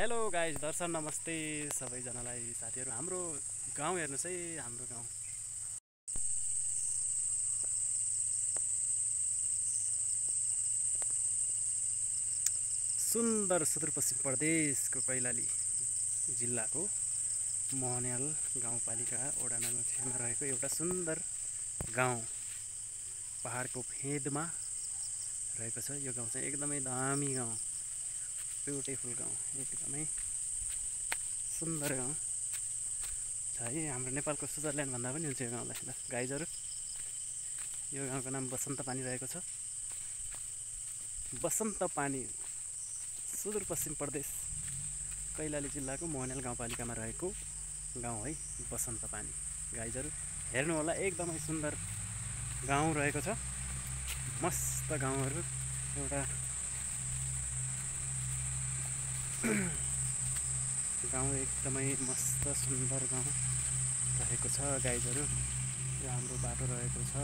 Hello guys, दर्शन नमस्ते सबैजनालाई। साथीहरू, हाम्रो गाउँ हेर्नुहोस् है। हाम्रो गाउँ सुन्दर सुदूरपश्चिम प्रदेशको कैलाली जिल्लाको मोहनियाल गाउँपालिका वडा नम्बर 6 मा रहेको एउटा सुन्दर गाउँ, पहाडको फेदमा रहेको छ। यो गाउँ चाहिँ एकदमै दामी गाउँ, ब्युटिफुल गाउँ, एकदमै सुन्दर गाउँ छ है। हाम्रो नेपालको स्विजरल्यान्ड भन्दा पनि हुन्छ यो गाउँलाई। ल गाइजहरू, यो गाउँको नाम बसन्त पानी रहेको छ। बसन्त पानी सुदूरपश्चिम प्रदेश कैलाली जिल्लाको मोहनियाल गाउँपालिकामा रहेको गाउँ है, बसन्त पानी। गाइजहरू हेर्नु होला, एकदमै सुन्दर गाउँ रहेको छ। मस्त गाउँहरू, एउटा गाउँ एकदमै मस्त सुन्दर गाउँ रहेको छ। गाइजहरू, यो हाम्रो बाटो रहेको छ।